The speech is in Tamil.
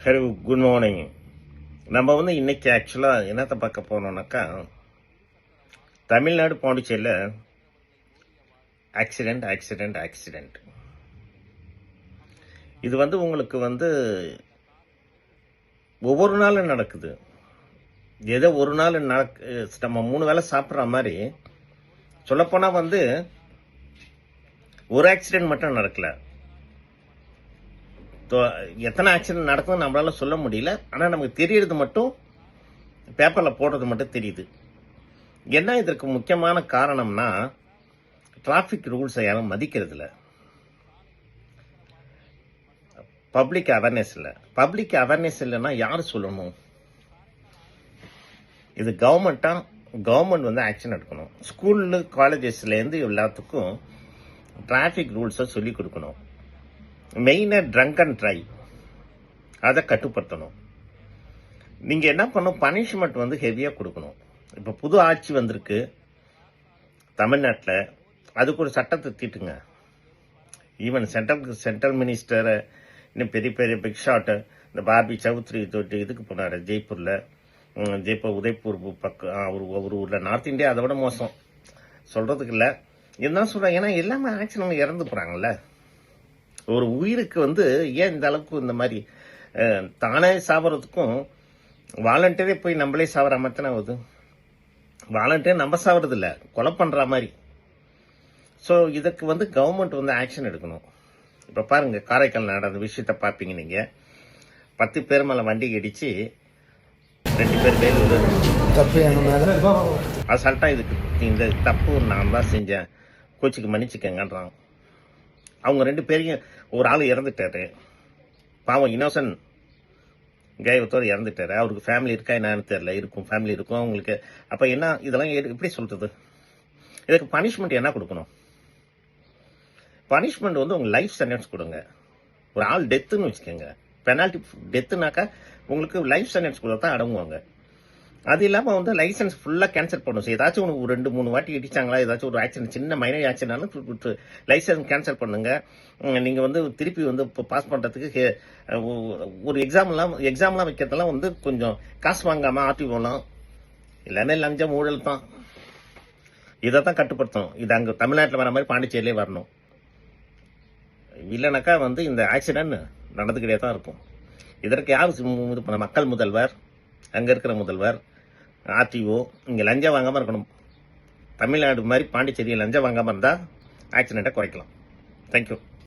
Hello, good morning. நம்ம இன்னைக்கு ஆக்சுவலாக என்னத்தை பார்க்க போனோம்னாக்கா, தமிழ்நாடு பாண்டிச்சேரியில் ஆக்சிடெண்ட். இது உங்களுக்கு ஒவ்வொரு நாளும் நடக்குது. ஏதோ ஒரு நாள் நம்ம 3 வேளை சாப்பிட்ற மாதிரி சொல்லப்போனால் ஒரு ஆக்சிடென்ட் மட்டும் நடக்கல. எத்தனை ஆக்சிடென்ட் நடக்கும் நம்மளால சொல்ல முடியல. ஆனால் நமக்கு தெரியறது மட்டும் பேப்பரில் போடுறது மட்டும் தெரியுது. என்ன இதற்கு முக்கியமான காரணம்னா, டிராஃபிக் ரூல்ஸை யாரும் மதிக்கிறது இல்லை. பப்ளிக் அவேர்னஸ் இல்லைன்னா யார் சொல்லணும்? இது கவர்மெண்ட் ஆக்ஷன் எடுக்கணும். ஸ்கூலு காலேஜஸ்லேருந்து எல்லாத்துக்கும் டிராஃபிக் ரூல்ஸை சொல்லிக் கொடுக்கணும். மெயினாக ட்ரங்க் அண்ட் டிரைவ் அதை கட்டுப்படுத்தணும். நீங்கள் என்ன பண்ணணும், பனிஷ்மெண்ட் ஹெவியாக கொடுக்கணும். இப்போ புது ஆட்சி வந்திருக்கு தமிழ்நாட்டில், அதுக்கு ஒரு சட்டத்தை தீட்டுங்க. ஈவன் சென்ட்ரல் மினிஸ்டரை இன்னும் பெரிய பிக் ஷாட்டு இந்த பாபி சௌத்ரி தொட்டு இதுக்கு போனார் ஜெய்ப்பூர் உதய்பூர் பக்கம் ஒரு ஊரில். நார்த் இந்தியா அதை விட மோசம், சொல்கிறதுக்கு இல்லை. இருந்தாலும் சொல்கிறேன், ஏன்னா எல்லாமே ஆக்சிடென்ட் இறந்து போகிறாங்கல்ல. ஒரு உயிருக்கு ஏன் இந்த அளவுக்கு இந்த மாதிரி தானே சாப்பிட்றதுக்கும் வாலண்டியரே போய் நம்மளே சாப்பிட்ற மாதிரி தானே ஆகுது. வாலண்டியர் நம்ம சாப்பிட்றது இல்லை, கொலை பண்ணுற மாதிரி. ஸோ இதுக்கு கவர்மெண்ட் ஆக்ஷன் எடுக்கணும். இப்போ பாருங்க, காரைக்கால் நடந்த விஷயத்த பார்ப்பீங்க. நீங்கள் 10 பேர் மேலே வண்டி இடிச்சு 2 பேர் வேலூர் அசால்ட்டா இதுக்கு இந்த தப்பு நான் தான் செஞ்சேன், கோச்சுக்கு மன்னிச்சுக்கங்கன்றான். அவங்க 2 பேரையும் ஒரு ஆள் இறந்துட்டாரு, பாவம் இன்னோசன்ட் ஒருத்தர் இறந்துட்டாரு. அவருக்கு ஃபேமிலி இருக்கா என்னன்னு தெரியல. ஃபேமிலி இருக்கும் அவங்களுக்கு. அப்போ என்ன இதெல்லாம் எப்படி சொல்றது? இதுக்கு பனிஷ்மெண்ட் என்ன கொடுக்கணும்? பனிஷ்மெண்ட் உங்க லைஃப் சென்டென்ஸ் கொடுங்க. ஒரு ஆள் டெத்துன்னு வச்சுக்கோங்க, பெனால்டி டெத்துனாக்கா உங்களுக்கு லைஃப் சென்டென்ஸ் கொடுத்தா தான் அடங்குவாங்க. அது இல்லாமல் லைசன்ஸ் ஃபுல்லாக கேன்சல் பண்ணும். ஏதாச்சும் உனக்கு 2-3 வாட்டி இடிச்சாங்களா, ஏதாச்சும் ஒரு ஆக்சிடென்ட், சின்ன மைனர் ஆக்சிடென்ட்னாலும் லைசன்ஸ் கேன்சல் பண்ணுங்க. நீங்கள் திருப்பி இப்போ பாஸ் பண்ணுறதுக்கு ஒரு எக்ஸாம்லாம் வைக்கிறதெல்லாம் கொஞ்சம் காசு வாங்காமல் ஆர்டிஓலாம் எல்லாமே லஞ்சம் ஊழல் தான். இதை தான் கட்டுப்படுத்தணும். இது அங்கே தமிழ்நாட்டில் வர மாதிரி பாண்டிச்சேரியிலே வரணும். இல்லைனாக்கா இந்த ஆக்சிடென்ட் நடந்துக்கிட்டே தான் இருக்கும். இதற்கு யார் இது பண்ண? மக்கள் முதல்வர், அங்கே இருக்கிற முதல்வர், ஆர்டிஓ. இங்கே லஞ்சம் வாங்காமல் இருக்கணும். தமிழ்நாடு மாதிரி பாண்டிச்சேரியில் லஞ்சம் வாங்காமல் இருந்தால் ஆக்சிடென்ட்டை குறைக்கலாம். தேங்க்யூ.